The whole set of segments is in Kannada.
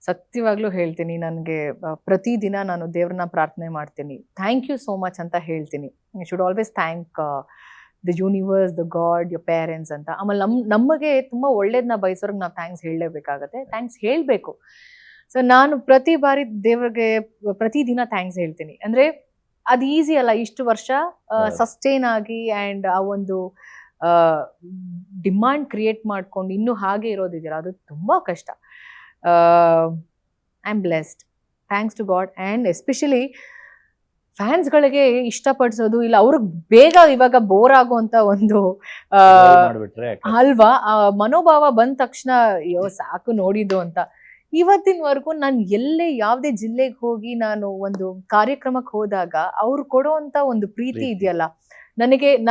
ಸತ್ಯವಾಗ್ಲೂ ಹೇಳ್ತೀನಿ, ನನಗೆ ಪ್ರತಿದಿನ ನಾನು ದೇವ್ರನ್ನ ಪ್ರಾರ್ಥನೆ ಮಾಡ್ತೀನಿ, ಥ್ಯಾಂಕ್ ಯು ಸೋ ಮಚ್ ಅಂತ ಹೇಳ್ತೀನಿ. You should always thank the universe, the god, your parents ಅಂತ. ಆಮೇಲೆ ನಮಗೆ ತುಂಬ ಒಳ್ಳೇದನ್ನ ಬಯಸೋರ್ಗೆ ನಾವು ಥ್ಯಾಂಕ್ಸ್ ಹೇಳಲೇಬೇಕಾಗತ್ತೆ, ಥ್ಯಾಂಕ್ಸ್ ಹೇಳಬೇಕು. ಸೊ ನಾನು ಪ್ರತಿ ಬಾರಿ ದೇವ್ರಿಗೆ ಪ್ರತಿದಿನ ಥ್ಯಾಂಕ್ಸ್ ಹೇಳ್ತೀನಿ. ಅಂದರೆ ಅದು ಈಸಿ ಅಲ್ಲ, ಇಷ್ಟು ವರ್ಷ ಸಸ್ಟೈನ್ ಆಗಿ ಆ್ಯಂಡ್ ಆ ಒಂದು ಡಿಮಾಂಡ್ ಕ್ರಿಯೇಟ್ ಮಾಡ್ಕೊಂಡು ಇನ್ನೂ ಹಾಗೆ ಇರೋದಿದೆಯಲ್ಲ, ಅದು ತುಂಬ ಕಷ್ಟ. I am blessed, thanks to God. And especially ಫ್ಯಾನ್ಸ್ಗಳಿಗೆ ಇಷ್ಟಪಡಿಸೋದು ಇಲ್ಲ, ಅವ್ರಿಗೆ ಬೇಗ ಇವಾಗ ಬೋರ್ ಆಗುವಂತ ಒಂದು ಅಲ್ವಾ ಮನೋಭಾವ ಬಂದ ತಕ್ಷಣ ಅಯ್ಯೋ ಸಾಕು ನೋಡಿದ್ದು ಅಂತ. ಇವತ್ತಿನವರೆಗೂ ನಾನು ಎಲ್ಲೇ ಯಾವುದೇ ಜಿಲ್ಲೆಗೆ ಹೋಗಿ ನಾನು ಒಂದು ಕಾರ್ಯಕ್ರಮಕ್ಕೆ ಹೋದಾಗ ಅವ್ರು ಕೊಡುವಂತ ಒಂದು ಪ್ರೀತಿ ಇದೆಯಲ್ಲ,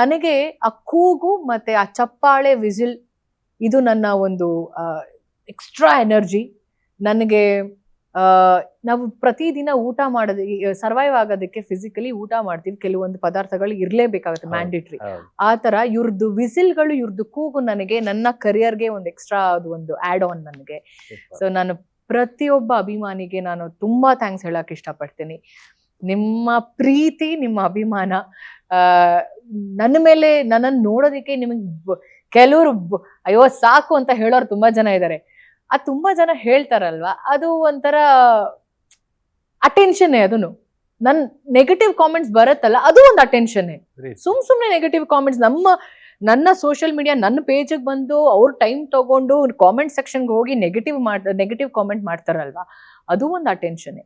ನನಗೆ ಆ ಕೂಗು ಮತ್ತೆ ಆ ಚಪ್ಪಾಳೆ ವಿಸಿಲ್, ಇದು ನನ್ನ ಒಂದು ಎಕ್ಸ್ಟ್ರಾ ಎನರ್ಜಿ. ನನಗೆ ನಾವು ಪ್ರತಿದಿನ ಊಟ ಮಾಡೋದಕ್ಕೆ, ಸರ್ವೈವ್ ಆಗೋದಕ್ಕೆ ಫಿಸಿಕಲಿ ಊಟ ಮಾಡ್ತೀವಿ, ಕೆಲವೊಂದು ಪದಾರ್ಥಗಳು ಇರಲೇಬೇಕಾಗುತ್ತೆ, ಮ್ಯಾಂಡೇಟ್ರಿ. ಆ ಥರ ಇವ್ರದ್ದು ವಿಸಿಲ್ಗಳು, ಇವ್ರದ್ದು ಕೂಗು ನನಗೆ ನನ್ನ ಕರಿಯರ್ಗೆ ಒಂದು ಎಕ್ಸ್ಟ್ರಾ ಅದು ಒಂದು ಆ್ಯಡ್ ಆನ್ ನನಗೆ. ಸೊ ನಾನು ಪ್ರತಿಯೊಬ್ಬ ಅಭಿಮಾನಿಗೆ ನಾನು ತುಂಬಾ ಥ್ಯಾಂಕ್ಸ್ ಹೇಳಕ್ ಇಷ್ಟಪಡ್ತೀನಿ. ನಿಮ್ಮ ಪ್ರೀತಿ, ನಿಮ್ಮ ಅಭಿಮಾನ, ನನ್ನ ಮೇಲೆ ನನ್ನನ್ನು ನೋಡೋದಕ್ಕೆ ನಿಮಗೆ ಕೆಲವರು ಅಯ್ಯೋ ಸಾಕು ಅಂತ ಹೇಳೋರು ತುಂಬಾ ಜನ ಇದ್ದಾರೆ. ಅದು ತುಂಬಾ ಜನ ಹೇಳ್ತಾರಲ್ವಾ, ಅದು ಒಂಥರ ಅಟೆನ್ಷನ್. ಅದನ್ನು ನನ್ ನೆಗೆಟಿವ್ ಕಾಮೆಂಟ್ಸ್ ಬರುತ್ತಲ್ಲ, ಅದು ಒಂದು ಅಟೆನ್ಷನ್. ಸುಮ್ನೆ ನೆಗೆಟಿವ್ ಕಾಮೆಂಟ್ಸ್ ನನ್ನ ಸೋಷಿಯಲ್ ಮೀಡಿಯಾ ನನ್ನ ಪೇಜಿಗೆ ಬಂದು ಅವ್ರ ಟೈಮ್ ತಗೊಂಡು ಕಾಮೆಂಟ್ ಸೆಕ್ಷನ್ಗೆ ಹೋಗಿ ನೆಗೆಟಿವ್ ಕಾಮೆಂಟ್ ಮಾಡ್ತಾರಲ್ವಾ, ಅದು ಒಂದು ಅಟೆನ್ಷನ್.